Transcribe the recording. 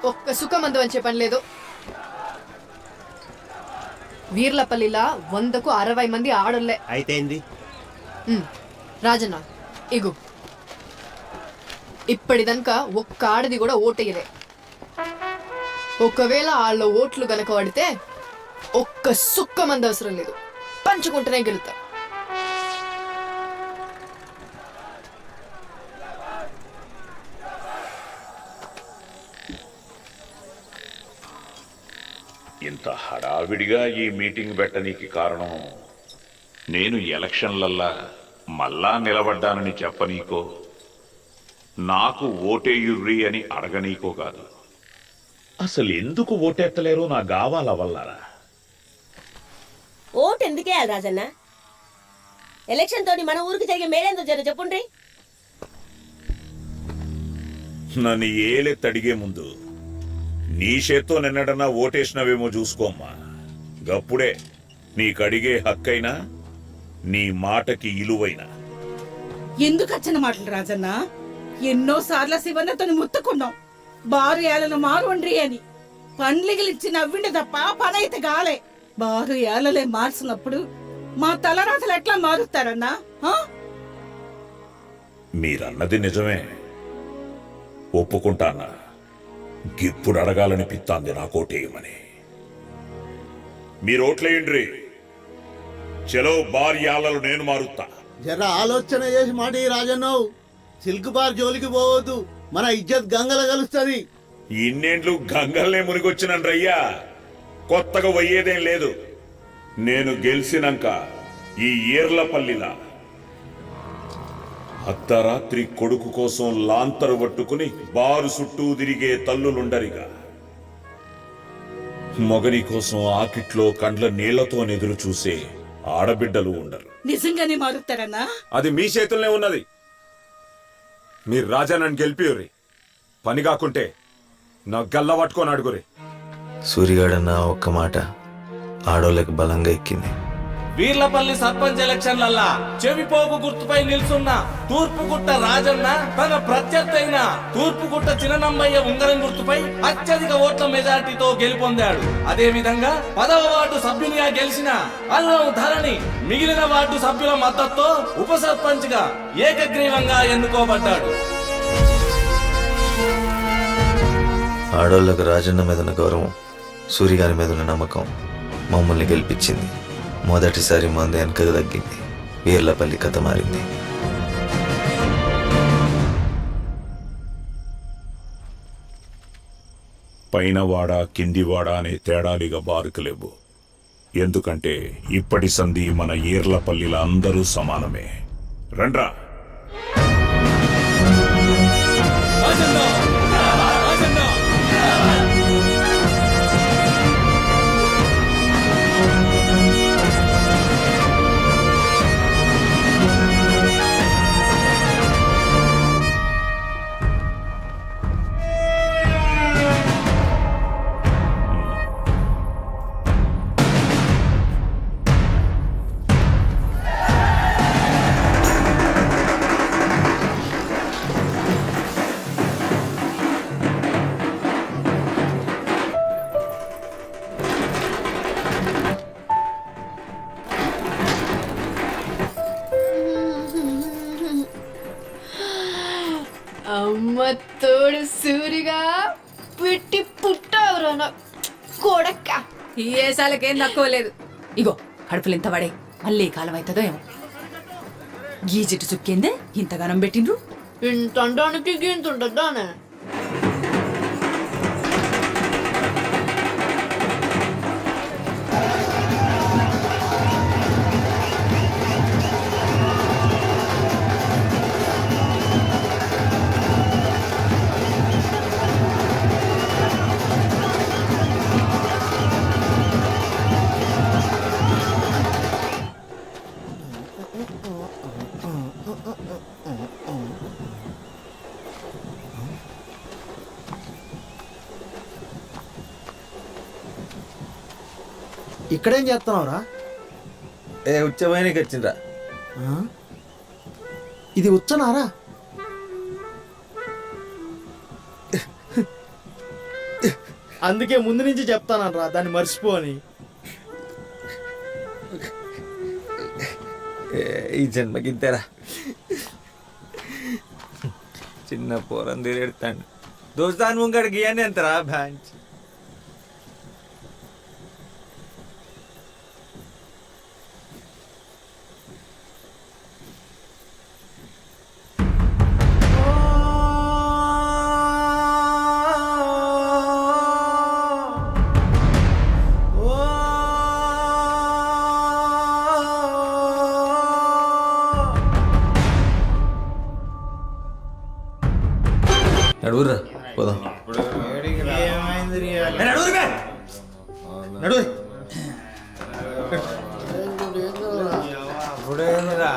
ఒక్క సుఖమందు అని చెప్పని లేదు. వీర్లపల్లిలా 100కు 60 మంది ఆడోళ్లే. అయితే రాజన్న ఇగు ఇప్పటిదనక ఒక్క ఆడది కూడా ఓటేయలే. ఒకవేళ వాళ్ళ ఓట్లు గనక పడితే ఒక్క సుక్క మంది అవసరం లేదు, పంచుకుంటూనే గెలుతా. ఇంత హడావిడిగా ఈ మీటింగ్ పెట్టనీకి కారణం నేను ఎలక్షన్లల్లా మళ్ళా నిలబడ్డానని చెప్పనీకో, నాకు ఓటేయుర్రి అని అడగనీకో కాదు. అసలు ఎందుకు ఓటెత్తలేరో నా గావాల వల్లరా. ఓటు ఎందుకేయాలి రాజన్న? ఎలక్షన్ తోని మన ఊరికి జరిగే మేడేందో జర చెప్పుండ్రి. నన్ను ఏలెత్తడిగే ముందు నీ చేత్తో నిన్నడన్నా ఓటేసినవేమో చూసుకోమ్మా. గప్పుడే నీకడిగే హక్కైనా నీ మాటకి ఇలువైనా. ఎందుకు వచ్చిన మాటలు రాజన్న? ఎన్నోసార్లు శివన్నతో ముత్తుకున్నాం, బారు ఏళ్ళను మారుండ్రి అని. పండ్లిగిలిచ్చి నవ్విండి తప్ప పనైతే గాలే. బారు ఏళ్ళలే మార్చినప్పుడు మా తలరాతలు ఎట్లా మారుతారన్నా? మీరన్నది నిజమే, ఒప్పుకుంటానా. గిప్పుడు అడగాలనిపిస్తాంది నా కోటేయమని. మీరోట్లేయండ్రి. చలో భార్యాలను నేను మారుతా. జర ఆలోచన చేసి మాట రాజన్నావు. సిల్క్ బార్ జోలికి పోవద్దు, మన ఇజ్జత్ గంగల కలుస్తుంది. ఇన్నేండ్లు గంగల్నే మునిగొచ్చినయ్యా, కొత్తగా పోయేదేం లేదు. నేను గెలిచినాక ఈ ఈర్లపల్లిలా అర్ధరాత్రి కొడుకు కోసం లాంతరు పట్టుకుని బారు చుట్టూ తిరిగే తల్లులుండరిగా, మొగని కోసం ఆకిట్లో కండ్ల నీళ్లతో ఎదురు చూసే ఆడబిడ్డలు ఉండరు. నిజంగానే మారుతారన్నా? అది మీ చేతుల్లోనే ఉన్నది. మీరు రాజా నన్ను గెలిపియుర్రి, పని కాకుంటే నా గల్ల పట్టుకొని అడుగురి. సూరిగాడన్న ఒక్క మాట ఆడోళ్ళకి బలంగా ఎక్కింది. వీర్లపల్లి సర్పంచ్ ఎలక్షన్లల్లా చెవిపోగు గుర్తుపై నిల్చున్న తూర్పుగుట్ట రాజన్న తన ప్రత్యర్థి అయిన తూర్పుగుట్ట చిన్ననమ్మయ్య ఉంగరం గుర్తుపై అత్యధిక ఓట్ల మెజార్టీతో గెలుపొందాడు. అదే విధంగా 10వ వార్డు సభ్యునిగా గెలిచిన అల్లం ధరణి మిగిలిన వార్డు సభ్యుల మద్దతుతో ఉప సర్పంచ్ గా ఏకగ్రీవంగా ఎన్నుకోబడ్డాడు. ఆడోళ్ళకు రాజన్న మీద ఉన్న గౌరవం, సూరిగారి మీద ఉన్న నమ్మకం మమ్మల్ని గెలిపించింది. మొదటిసారి మంది వెనకకు తగ్గింది. వీర్లపల్లి కథ మారింది. పైనవాడ కిందివాడ అనే తేడాలిగా బారుకలేవు. ఎందుకంటే ఇప్పటి సంధి మన ఈర్లపల్లిల అందరూ సమానమే. రండ్రా. అమ్మ తోడు సూరిగా పెట్టి పుట్టావురా కొడక్క. ఈ ఏసాలకేం తక్కువ లేదు. ఇగో కడుపులు ఎంత పడే, మళ్ళీ కాలం అవుతుందో ఏమో. గీ జిట్టు చుక్కిందే ఇంతగానం పెట్టిండ్రు. ఇంత అండానికి గీంతుంటదానే. ఇక్కడేం చేస్తున్నావురా? ఉచ్చమైనకి వచ్చిండ్రా. ఇది ఉచ్చనారా? అందుకే ముందు నుంచి చెప్తానరా దాన్ని మర్చిపో అని. ఈ జన్మకి ఇంతేరా. చిన్న పోరం తిరేడుతాడు దోస్తాను ముంగడికి అని ఎంతరా బ్యాంచ్. నడువురా పోదాం. నడువు. అప్పుడేరా